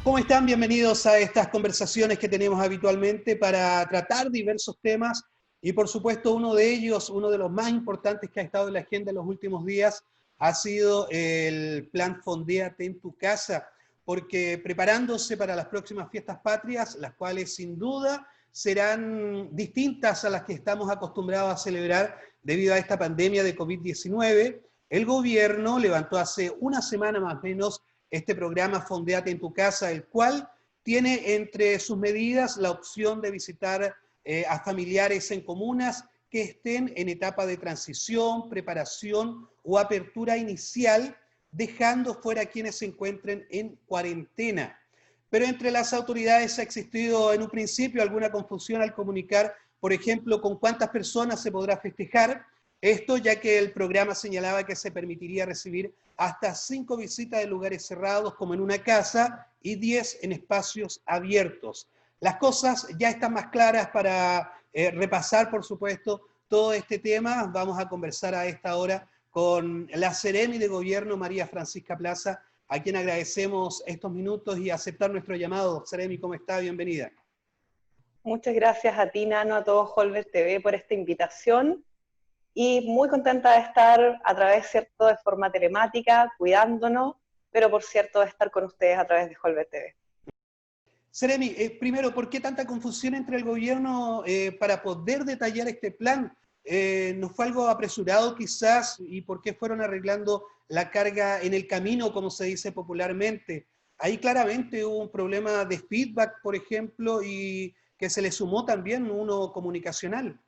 ¿Cómo están? Bienvenidos a estas conversaciones que tenemos habitualmente para tratar diversos temas y por supuesto uno de ellos, uno de los más importantes que ha estado en la agenda en los últimos días ha sido el plan Fondéate en tu casa, porque preparándose para las próximas fiestas patrias, las cuales sin duda serán distintas a las que estamos acostumbrados a celebrar debido a esta pandemia de COVID-19, el gobierno levantó hace una semana más o menos este programa Fondéate en tu casa, el cual tiene entre sus medidas la opción de visitar a familiares en comunas que estén en etapa de transición, preparación o apertura inicial, dejando fuera a quienes se encuentren en cuarentena. Pero entre las autoridades ha existido en un principio alguna confusión al comunicar, por ejemplo, con cuántas personas se podrá festejar. Esto ya que el programa señalaba que se permitiría recibir hasta 5 visitas en lugares cerrados como en una casa y 10 en espacios abiertos. Las cosas ya están más claras para repasar, por supuesto, todo este tema. Vamos a conversar a esta hora con la Seremi de Gobierno, María Francisca Plaza, a quien agradecemos estos minutos y aceptar nuestro llamado. Seremi, ¿cómo está? Bienvenida. Muchas gracias a ti, Nano, a todo Holver TV por esta invitación. Y muy contenta de estar a través, ¿cierto?, de forma telemática, cuidándonos, pero por cierto de estar con ustedes a través de Holver TV. Seremi, primero, ¿por qué tanta confusión entre el gobierno para poder detallar este plan? ¿No fue algo apresurado quizás? ¿Y por qué fueron arreglando la carga en el camino, como se dice popularmente? Ahí claramente hubo un problema de feedback, por ejemplo, y que se le sumó también uno comunicacional.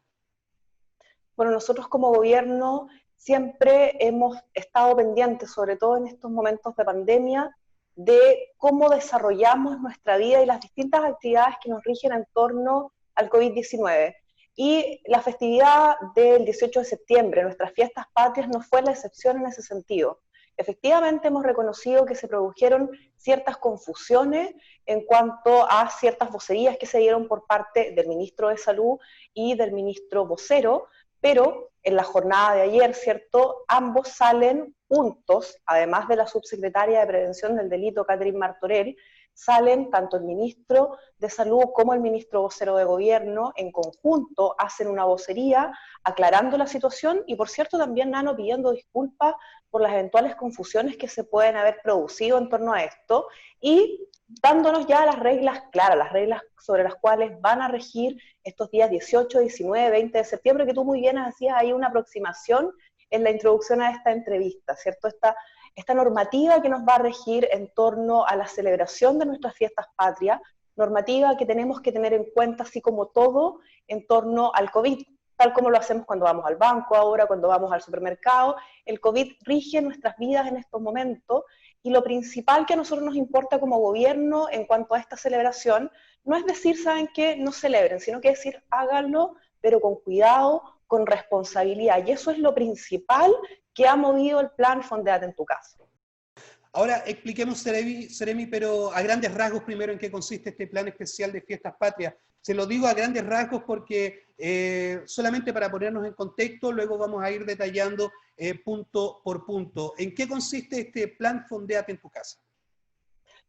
Bueno, nosotros como gobierno siempre hemos estado pendientes, sobre todo en estos momentos de pandemia, de cómo desarrollamos nuestra vida y las distintas actividades que nos rigen en torno al COVID-19. Y la festividad del 18 de septiembre, nuestras fiestas patrias, no fue la excepción en ese sentido. Efectivamente hemos reconocido que se produjeron ciertas confusiones en cuanto a ciertas vocerías que se dieron por parte del ministro de Salud y del ministro vocero, pero en la jornada de ayer, ¿cierto?, ambos salen juntos, además de la subsecretaria de Prevención del Delito, Catherine Martorell, salen tanto el ministro de Salud como el ministro vocero de Gobierno, en conjunto hacen una vocería aclarando la situación y, por cierto, también, Nano, pidiendo disculpas por las eventuales confusiones que se pueden haber producido en torno a esto y dándonos ya las reglas claras, las reglas sobre las cuales van a regir estos días 18, 19, 20 de septiembre, que tú muy bien hacías ahí una aproximación en la introducción a esta entrevista, ¿cierto? Esta normativa que nos va a regir en torno a la celebración de nuestras fiestas patrias, normativa que tenemos que tener en cuenta, así como todo, en torno al COVID, tal como lo hacemos cuando vamos al banco ahora, cuando vamos al supermercado. El COVID rige nuestras vidas en estos momentos, y lo principal que a nosotros nos importa como gobierno en cuanto a esta celebración, no es decir, ¿saben qué?, no celebren, sino que decir, háganlo, pero con cuidado, con responsabilidad. Y eso es lo principal que ha movido el plan Fondéate en tu casa. Ahora expliquemos, Seremi, pero a grandes rasgos primero en qué consiste este plan especial de fiestas patrias. Se lo digo a grandes rasgos porque solamente para ponernos en contexto, luego vamos a ir detallando punto por punto. ¿En qué consiste este plan Fondéate en tu casa?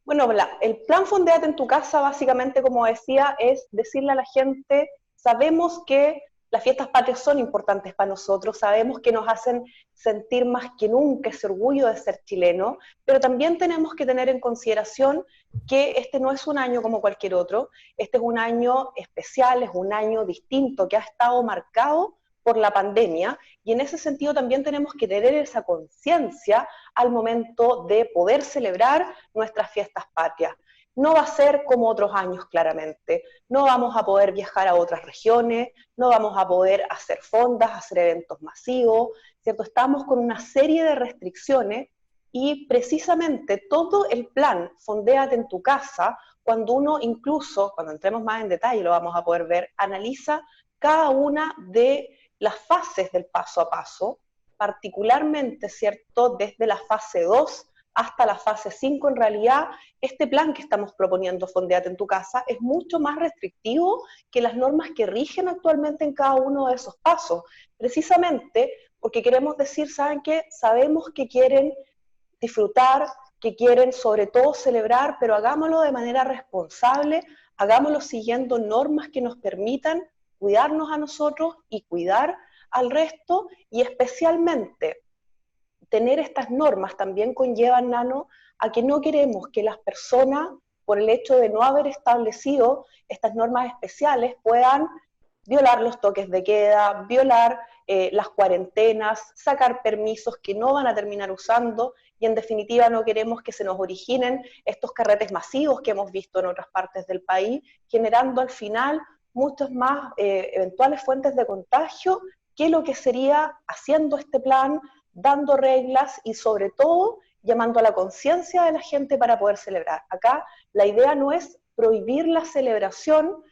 Bueno, el plan Fondéate en tu casa, básicamente, como decía, es decirle a la gente, sabemos que las fiestas patrias son importantes para nosotros, sabemos que nos hacen sentir más que nunca ese orgullo de ser chileno, pero también tenemos que tener en consideración que este no es un año como cualquier otro, este es un año especial, es un año distinto que ha estado marcado por la pandemia, y en ese sentido también tenemos que tener esa conciencia al momento de poder celebrar nuestras fiestas patrias. No va a ser como otros años, claramente. No vamos a poder viajar a otras regiones, no vamos a poder hacer fondas, hacer eventos masivos, ¿cierto? Estamos con una serie de restricciones y precisamente todo el plan Fondéate en tu casa, cuando uno incluso, cuando entremos más en detalle lo vamos a poder ver, analiza cada una de las fases del paso a paso, particularmente, ¿cierto?, desde la fase 2 hasta la fase 5, en realidad, este plan que estamos proponiendo, Fondéate en tu casa, es mucho más restrictivo que las normas que rigen actualmente en cada uno de esos pasos, precisamente porque queremos decir, ¿saben qué? Sabemos que quieren disfrutar, que quieren sobre todo celebrar, pero hagámoslo de manera responsable, hagámoslo siguiendo normas que nos permitan cuidarnos a nosotros y cuidar al resto, y especialmente tener estas normas también conllevan, Nano, a que no queremos que las personas, por el hecho de no haber establecido estas normas especiales, puedan violar los toques de queda, violar las cuarentenas, sacar permisos que no van a terminar usando, y en definitiva no queremos que se nos originen estos carretes masivos que hemos visto en otras partes del país, generando al final muchas más eventuales fuentes de contagio que lo que sería haciendo este plan, dando reglas y sobre todo llamando a la conciencia de la gente para poder celebrar. Acá la idea no es prohibir la celebración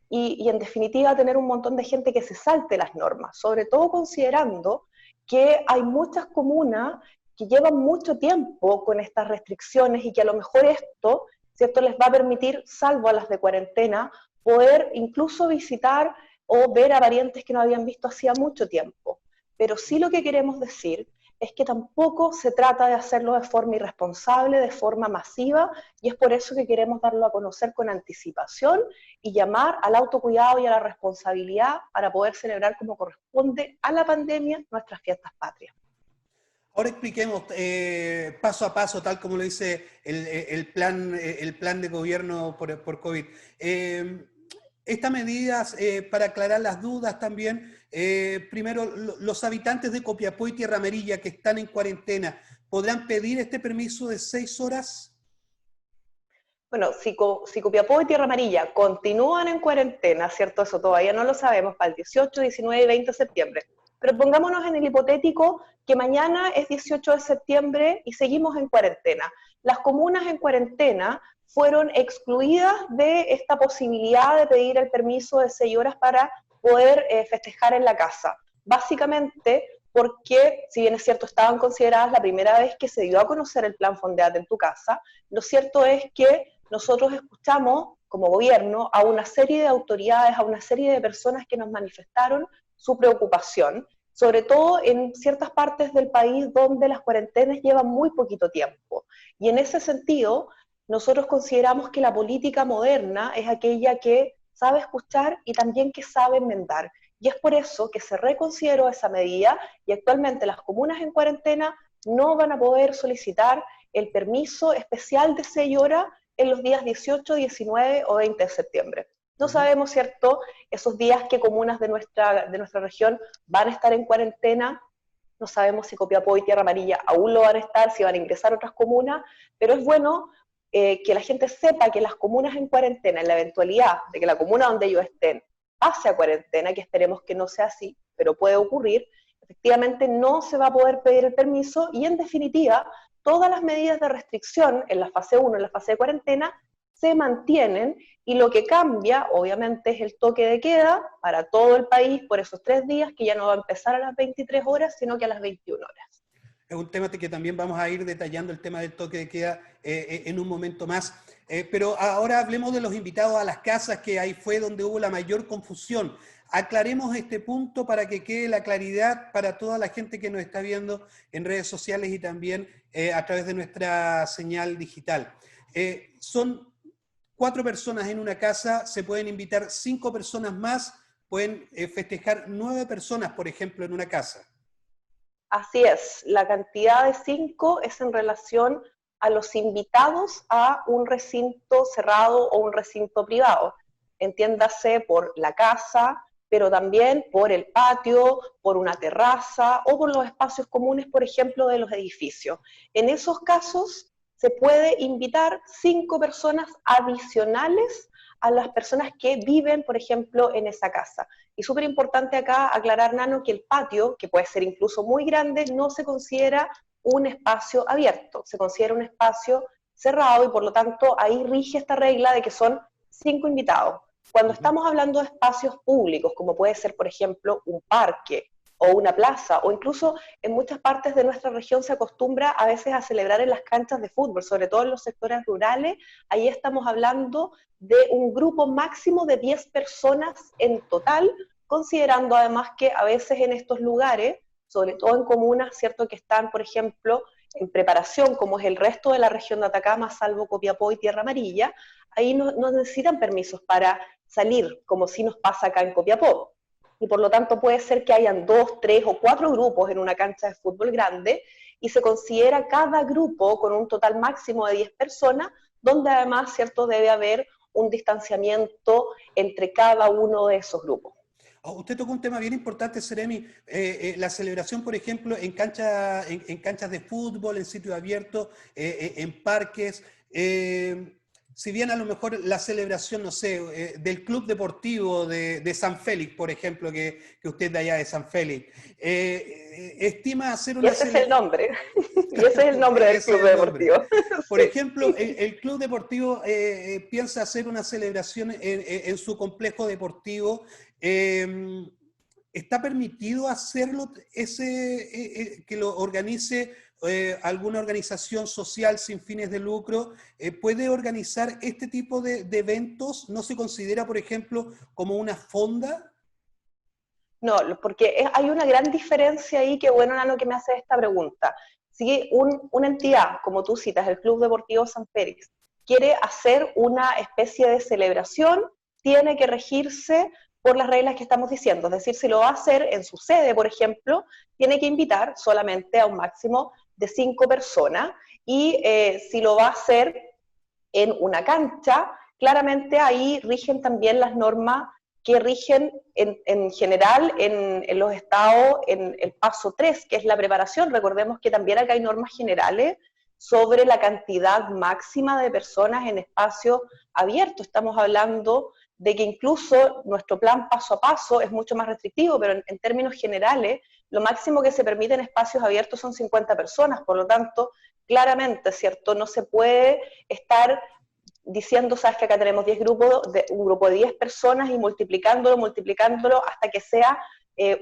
y en definitiva tener un montón de gente que se salte las normas, sobre todo considerando que hay muchas comunas que llevan mucho tiempo con estas restricciones y que a lo mejor esto, ¿cierto?, les va a permitir, salvo a las de cuarentena, poder incluso visitar o ver a parientes que no habían visto hacía mucho tiempo. Pero sí lo que queremos decir es que tampoco se trata de hacerlo de forma irresponsable, de forma masiva, y es por eso que queremos darlo a conocer con anticipación y llamar al autocuidado y a la responsabilidad para poder celebrar como corresponde a la pandemia nuestras fiestas patrias. Ahora expliquemos paso a paso, tal como lo dice el plan de gobierno por COVID. Estas medidas, para aclarar las dudas también, primero, los habitantes de Copiapó y Tierra Amarilla que están en cuarentena, ¿podrán pedir este permiso de 6 horas? Bueno, si Copiapó y Tierra Amarilla continúan en cuarentena, ¿cierto? Eso todavía no lo sabemos, para el 18, 19 y 20 de septiembre. Pero pongámonos en el hipotético que mañana es 18 de septiembre y seguimos en cuarentena. Las comunas en cuarentena fueron excluidas de esta posibilidad de pedir el permiso de 6 horas para poder festejar en la casa. Básicamente porque, si bien es cierto, estaban consideradas la primera vez que se dio a conocer el plan Fondeate en tu casa, lo cierto es que nosotros escuchamos como gobierno a una serie de autoridades, a una serie de personas que nos manifestaron su preocupación, sobre todo en ciertas partes del país donde las cuarentenas llevan muy poquito tiempo. Y en ese sentido, nosotros consideramos que la política moderna es aquella que sabe escuchar y también que sabe enmendar. Y es por eso que se reconsideró esa medida y actualmente las comunas en cuarentena no van a poder solicitar el permiso especial de 6 horas en los días 18, 19 o 20 de septiembre. No sabemos, ¿cierto?, esos días que comunas de nuestra región van a estar en cuarentena. No sabemos si Copiapó y Tierra Amarilla aún lo van a estar, si van a ingresar otras comunas, pero es bueno que la gente sepa que las comunas en cuarentena, en la eventualidad de que la comuna donde ellos estén pase a cuarentena, que esperemos que no sea así, pero puede ocurrir, efectivamente no se va a poder pedir el permiso y en definitiva todas las medidas de restricción en la fase 1, en la fase de cuarentena, se mantienen y lo que cambia obviamente es el toque de queda para todo el país por esos 3 días, que ya no va a empezar a las 23 horas, sino que a las 21 horas. Es un tema que también vamos a ir detallando, el tema del toque de queda, en un momento más. Pero ahora hablemos de los invitados a las casas, que ahí fue donde hubo la mayor confusión. Aclaremos este punto para que quede la claridad para toda la gente que nos está viendo en redes sociales y también a través de nuestra señal digital. Son 4 personas en una casa, se pueden invitar 5 personas más, pueden festejar 9 personas, por ejemplo, en una casa. Así es, la cantidad de 5 es en relación a los invitados a un recinto cerrado o un recinto privado. Entiéndase por la casa, pero también por el patio, por una terraza o por los espacios comunes, por ejemplo, de los edificios. En esos casos se puede invitar 5 personas adicionales a las personas que viven, por ejemplo, en esa casa. Y súper importante acá aclarar, Nano, que el patio, que puede ser incluso muy grande, no se considera un espacio abierto, se considera un espacio cerrado y por lo tanto ahí rige esta regla de que son 5 invitados. Cuando estamos hablando de espacios públicos, como puede ser, por ejemplo, un parque o una plaza, o incluso en muchas partes de nuestra región se acostumbra a veces a celebrar en las canchas de fútbol, sobre todo en los sectores rurales, ahí estamos hablando de un grupo máximo de 10 personas en total, considerando además que a veces en estos lugares, sobre todo en comunas, ¿cierto?, que están, por ejemplo, en preparación, como es el resto de la región de Atacama, salvo Copiapó y Tierra Amarilla, ahí no necesitan permisos para salir, como si nos pasa acá en Copiapó. Y por lo tanto puede ser que hayan 2, 3 o 4 grupos en una cancha de fútbol grande, y se considera cada grupo con un total máximo de 10 personas, donde además, ¿cierto?, debe haber un distanciamiento entre cada uno de esos grupos. Usted tocó un tema bien importante, Seremi, la celebración, por ejemplo, en canchas de fútbol, en sitios abiertos, en parques. Si bien a lo mejor la celebración, no sé, del club deportivo de San Félix, por ejemplo, que usted es de allá de San Félix, estima hacer Y una ese es el celebración. nombre, y ese es el nombre del Ese es club el nombre. deportivo. Por Sí. ejemplo, el club deportivo piensa hacer una celebración en su complejo deportivo. ¿Está permitido hacerlo, que lo organice alguna organización social sin fines de lucro? ¿Puede organizar este tipo de eventos? ¿No se considera, por ejemplo, como una fonda? No, porque hay una gran diferencia ahí, que bueno, Nano, que me hace esta pregunta. Si una entidad, como tú citas, el Club Deportivo San Félix, quiere hacer una especie de celebración, tiene que regirse por las reglas que estamos diciendo. Es decir, si lo va a hacer en su sede, por ejemplo, tiene que invitar solamente a un máximo de 5 personas, y si lo va a hacer en una cancha, claramente ahí rigen también las normas que rigen en general en los estados, en el paso 3, que es la preparación. Recordemos que también acá hay normas generales sobre la cantidad máxima de personas en espacio abierto. Estamos hablando de que incluso nuestro plan paso a paso es mucho más restrictivo, pero en términos generales, lo máximo que se permite en espacios abiertos son 50 personas. Por lo tanto, claramente, ¿cierto?, no se puede estar diciendo, sabes que acá tenemos 10 grupos, un grupo de 10 personas, y multiplicándolo hasta que sea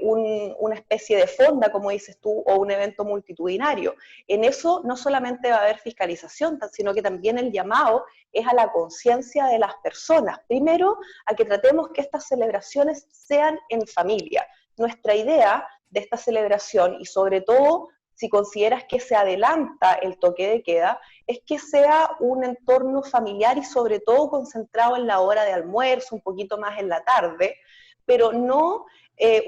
una especie de fonda, como dices tú, o un evento multitudinario. En eso no solamente va a haber fiscalización, sino que también el llamado es a la conciencia de las personas. Primero, a que tratemos que estas celebraciones sean en familia. Nuestra idea de esta celebración, y sobre todo si consideras que se adelanta el toque de queda, es que sea un entorno familiar y sobre todo concentrado en la hora de almuerzo, un poquito más en la tarde, pero no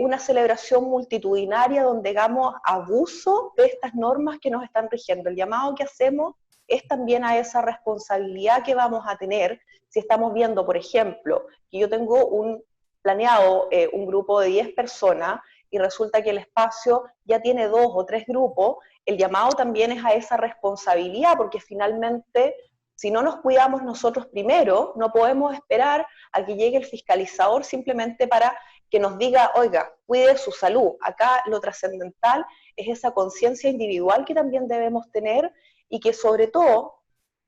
una celebración multitudinaria donde hagamos abuso de estas normas que nos están rigiendo. El llamado que hacemos es también a esa responsabilidad que vamos a tener si estamos viendo, por ejemplo, que yo tengo planeado un grupo de 10 personas y resulta que el espacio ya tiene 2 o 3 grupos. El llamado también es a esa responsabilidad, porque finalmente, si no nos cuidamos nosotros primero, no podemos esperar a que llegue el fiscalizador simplemente para que nos diga, oiga, cuide su salud. Acá lo trascendental es esa conciencia individual que también debemos tener, y que sobre todo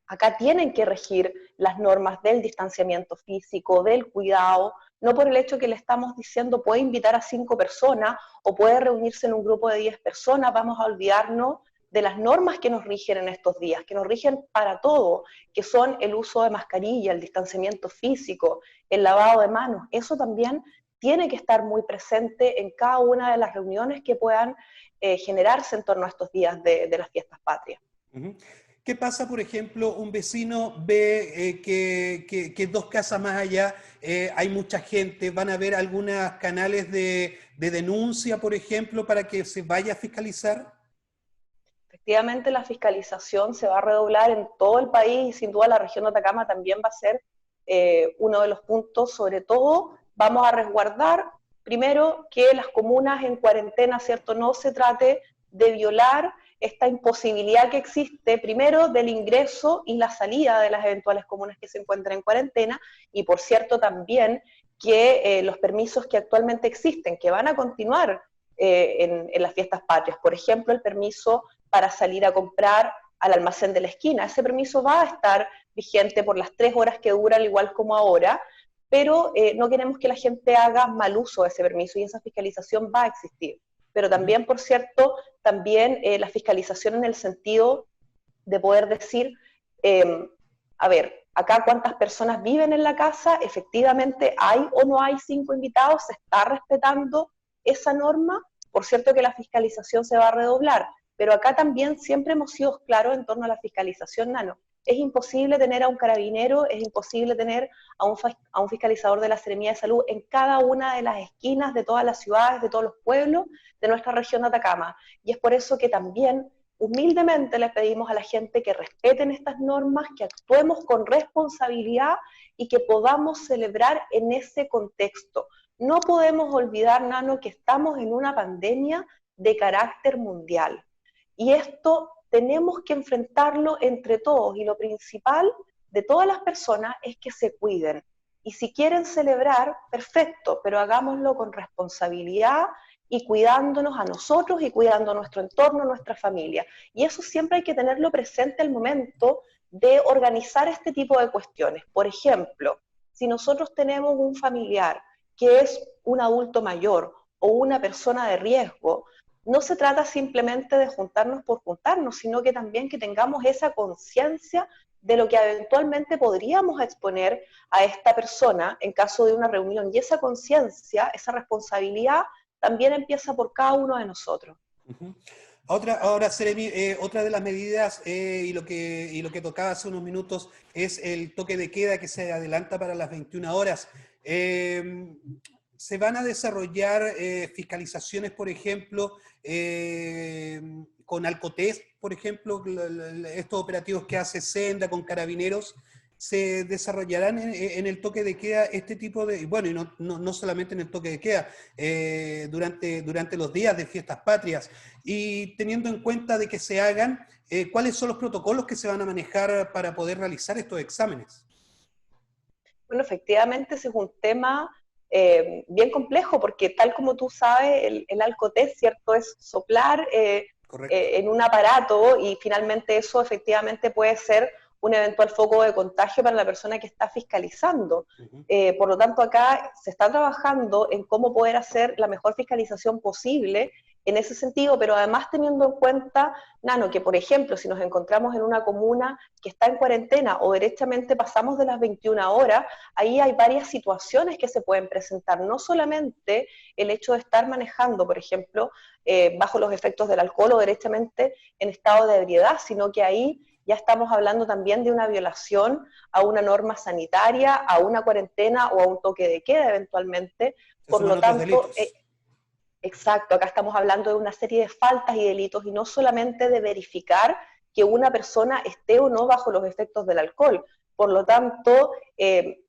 acá tienen que regir las normas del distanciamiento físico, del cuidado, no por el hecho que le estamos diciendo puede invitar a 5 personas o puede reunirse en un grupo de 10 personas. Vamos a olvidarnos de las normas que nos rigen en estos días, que nos rigen para todo, que son el uso de mascarilla, el distanciamiento físico, el lavado de manos. Eso también tiene que estar muy presente en cada una de las reuniones que puedan generarse en torno a estos días de las fiestas patrias. Uh-huh. ¿Qué pasa, por ejemplo, un vecino ve que 2 casas más allá hay mucha gente? ¿Van a haber algunos canales de denuncia, por ejemplo, para que se vaya a fiscalizar? Efectivamente, la fiscalización se va a redoblar en todo el país, y sin duda la región de Atacama también va a ser uno de los puntos. Sobre todo, vamos a resguardar, primero, que las comunas en cuarentena, ¿cierto?, no se trate de violar esta imposibilidad que existe, primero, del ingreso y la salida de las eventuales comunas que se encuentran en cuarentena, y por cierto también que los permisos que actualmente existen, que van a continuar en las fiestas patrias, por ejemplo, el permiso para salir a comprar al almacén de la esquina, ese permiso va a estar vigente por las 3 horas que dura, al igual como ahora, pero no queremos que la gente haga mal uso de ese permiso, y esa fiscalización va a existir. Pero también, por cierto, también la fiscalización en el sentido de poder decir, a ver, acá cuántas personas viven en la casa, efectivamente hay o no hay 5 invitados, se está respetando esa norma. Por cierto que la fiscalización se va a redoblar. pero acá también siempre hemos sido claros en torno a la fiscalización, Nano. Es imposible tener a un carabinero, es imposible tener a un fiscalizador de la Seremía de Salud en cada una de las esquinas de todas las ciudades, de todos los pueblos de nuestra región de Atacama. Y es por eso que también humildemente le pedimos a la gente que respeten estas normas, que actuemos con responsabilidad y que podamos celebrar en ese contexto. No podemos olvidar, Nano, que estamos en una pandemia de carácter mundial. Y esto tenemos que enfrentarlo entre todos, y lo principal de todas las personas es que se cuiden. Y si quieren celebrar, perfecto, pero hagámoslo con responsabilidad y cuidándonos a nosotros y cuidando nuestro entorno, nuestra familia. Y eso siempre hay que tenerlo presente al momento de organizar este tipo de cuestiones. Por ejemplo, si nosotros tenemos un familiar que es un adulto mayor o una persona de riesgo, no se trata simplemente de juntarnos por juntarnos, sino que también que tengamos esa conciencia de lo que eventualmente podríamos exponer a esta persona en caso de una reunión. Y esa conciencia, esa responsabilidad, también empieza por cada uno de nosotros. Uh-huh. Ahora, Seremi, otra de las medidas y lo que tocaba hace unos minutos es el toque de queda que se adelanta para las 21 horas. ¿Se van a desarrollar fiscalizaciones, por ejemplo, con alcotest, por ejemplo, estos operativos que hace Senda con carabineros? ¿Se desarrollarán en el toque de queda este tipo de, bueno, y no solamente en el toque de queda, durante los días de fiestas patrias? Y teniendo en cuenta de que se hagan, ¿cuáles son los protocolos que se van a manejar para poder realizar estos exámenes? Bueno, efectivamente ese es un tema bien complejo, porque tal como tú sabes, el alcotest, ¿cierto?, es soplar en un aparato y finalmente eso efectivamente puede ser un eventual foco de contagio para la persona que está fiscalizando. Por lo tanto, acá se está trabajando en cómo poder hacer la mejor fiscalización posible en ese sentido, pero además teniendo en cuenta, Nano, que por ejemplo, si nos encontramos en una comuna que está en cuarentena o derechamente pasamos de las 21 horas, ahí hay varias situaciones que se pueden presentar, no solamente el hecho de estar manejando, por ejemplo, bajo los efectos del alcohol o derechamente en estado de ebriedad, sino que ahí ya estamos hablando también de una violación a una norma sanitaria, a una cuarentena o a un toque de queda eventualmente. Por lo tanto, exacto, acá estamos hablando de una serie de faltas y delitos y no solamente de verificar que una persona esté o no bajo los efectos del alcohol. Por lo tanto,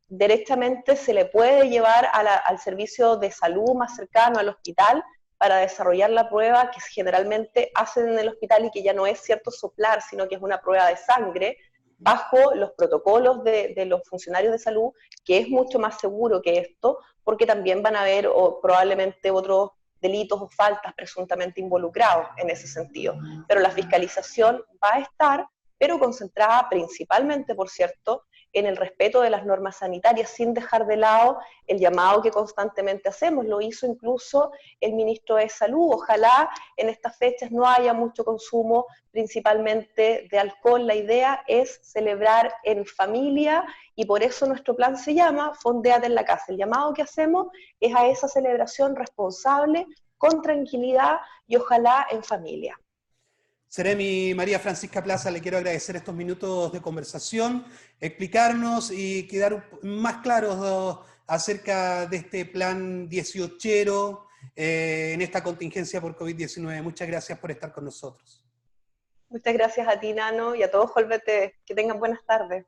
derechamente se le puede llevar al servicio de salud más cercano, al hospital, para desarrollar la prueba que generalmente hacen en el hospital y que ya no es cierto soplar, sino que es una prueba de sangre, bajo los protocolos de los funcionarios de salud, que es mucho más seguro que esto, porque también van a haber probablemente otros delitos o faltas presuntamente involucrados en ese sentido. Pero la fiscalización va a estar, pero concentrada principalmente, por cierto, en el respeto de las normas sanitarias, sin dejar de lado el llamado que constantemente hacemos. Lo hizo incluso el ministro de Salud. Ojalá en estas fechas no haya mucho consumo, principalmente de alcohol. La idea es celebrar en familia y por eso nuestro plan se llama Fondéate en la Casa. El llamado que hacemos es a esa celebración responsable, con tranquilidad y ojalá en familia. Seremi María Francisca Plaza, le quiero agradecer estos minutos de conversación, explicarnos y quedar más claros acerca de este plan 18ero en esta contingencia por COVID-19. Muchas gracias por estar con nosotros. Muchas gracias a ti, Nano, y a todos, Holbete, que tengan buenas tardes.